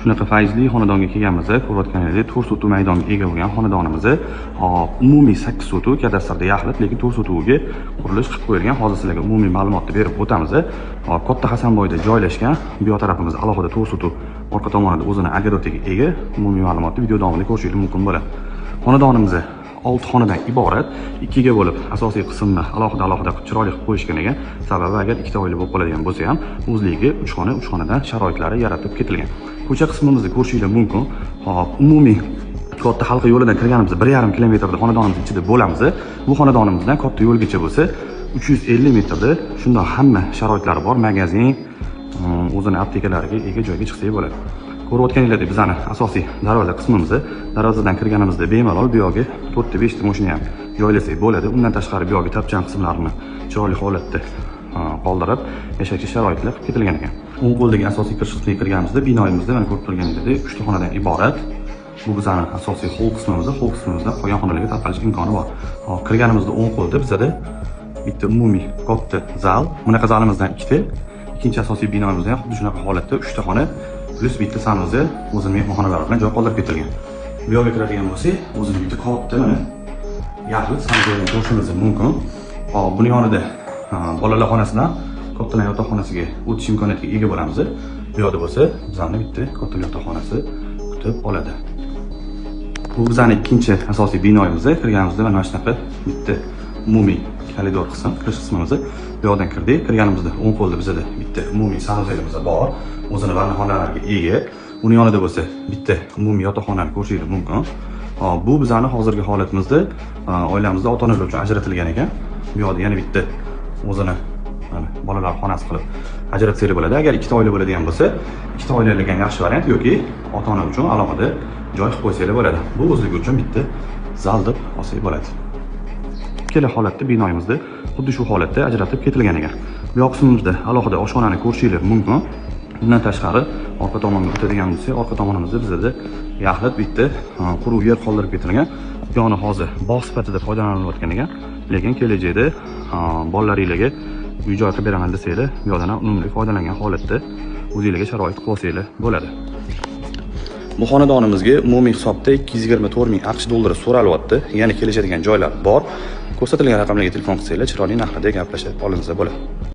shunaqa fayzli xonadonga kelganimizda, ko'rayotganingizdek 4 sotuv maydonga ega bo'lgan xonadonimiz umumiy 8 sotuv, kadastrda yaxlit, lekin 4 sotuvga qurilish qilib qo'yilgan. Hozir sizlarga umumiy ma'lumotni berib o'tamiz. Katta Hasanboyda joylashgan. Bu yoq tarafimiz alohida 4 sotuv, orqa tomonida o'zini огородga ega. Umumiy ma'lumotni video davomida ko'rishingiz mumkin bo'ladi. Xonadonimiz 6 xonadan iborat, 2 ga bo'lib asosiy qismni alohida qilib chiroyli qilib qo'yishgan ekan. Sababi agar 2 ta oila bo'lib qoladigan bo'lsa ham, o'zligiga 3 xona, 3 xonadan sharoitlari yaratib ketilgan. Ko'cha qismimizni ko'rishingiz mumkin. Hop, umumiy katta halqa yo'lidan kirganimizda 1,5 kilometrda xonadonimiz ichida bo'lamiz. Bu xonadonimizdan katta yo'lgacha bo'lsa 350 metrda shundoq hamma sharoitlari bor, magazin, o'zini aptekalariga ega joyga chiqsak bo'ladi. Ko'rayotganingizdek bizning asosiy darvoza qismimiz, darvozadan kirganimizda bemalol bu yoqga 4 ta 5 ta mashina ham joylasak bo'ladi. Undan tashqari bu yoqga tapchan qismlarini chiroyli holatda qoldirib, yashashga sharoitlar qilib ketilgan ekan. O'ng qo'ldagi asosiy kirish qismiga kirganimizda binoyimizda mana ko'rib turganingizdek 3 ta xonadan iborat. Bu bizning asosiy hol qismimiz, hol qismimizda qolgan xonalarga tarqalish imkoni bor. Hop, kirganimizda o'ng qo'lda bizda bitta umumiy katta zal, bunaqa zalimizdan ikkita, ikkinchi asosiy binoyimizda ham xuddi shunaqa holatda 3 ta xona plus bitta sanuzel o'zini mehmonxonalari bilan joy qoldirib ketilgan. Bu yoqqa kiradigan bo'lsak, o'zini bitta katta mana yaxlit sanuzelni ko'rishimiz mumkin. Hop, buning yonida bolalar xonasidan kattalar yotoqxonasiga o'tish imkoniyatiga ega bo'lamiz. Bu yoqda bo'lsa, bizning bitta katta yotoqxonasi kutib oladi. Bu bizning ikkinchi asosiy binoyimiz. Kirganimizda mana shunaqa bitta umumiy koridor qism, kirish qismimiz. Bu yoqdan kirdik. Kirganimizda o'ng qo'lda bizda bitta umumiy sanuzelimiz bor. O'zini vannaxonalariga ega. Uning yonida bo'lsa bitta umumiy yotoqxonani ko'rishingiz mumkin. Hop, bu bizning hozirgi holatimizda oilamizda ota-onalar uchun ajratilgan ekan. Bu yoqda yana bitta o'zini mana bolalar xonasi qilib ajratsak bo'ladi. Agar ikkita oila bo'ladigan bo'lsa, ikkita oilalikga yaxshi variant yoki ota-ona uchun alohida joy qilib qo'ysanglar bo'ladi. Bu o'zligi uchun bitta zal deb olsak bo'ladi. Ikkala holatda binoyimizda xuddi shu holatda ajratib ketilgan ekan. Bu yoq qismimizda alohida oshxonani ko'rishingiz mumkin. Bundan tashqari orqa tomonga o'tadigan bo'lsak, orqa tomonimizda bizda yaxlit bitta quruq yer qoldirib ketilgan. Bu yoqni hozir bog' sifatida foydalanilayotgan ekan, lekin kelajakda bolalaringizga uy-joy qilib beraman desanglar, bu yoqdan unumli foydalangan holatda o'zingizga sharoit qilib olsanglar bo'ladi. Bu xonadonimizga umumiy hisobda 224 ming AQSh dollari so'ralyapti. Ya'ni kelishadigan joylar bor. Ko'rsatilgan raqamlarga telefon qilsanglar, chiroyli narxlarda gaplashib olinsa bo'ladi.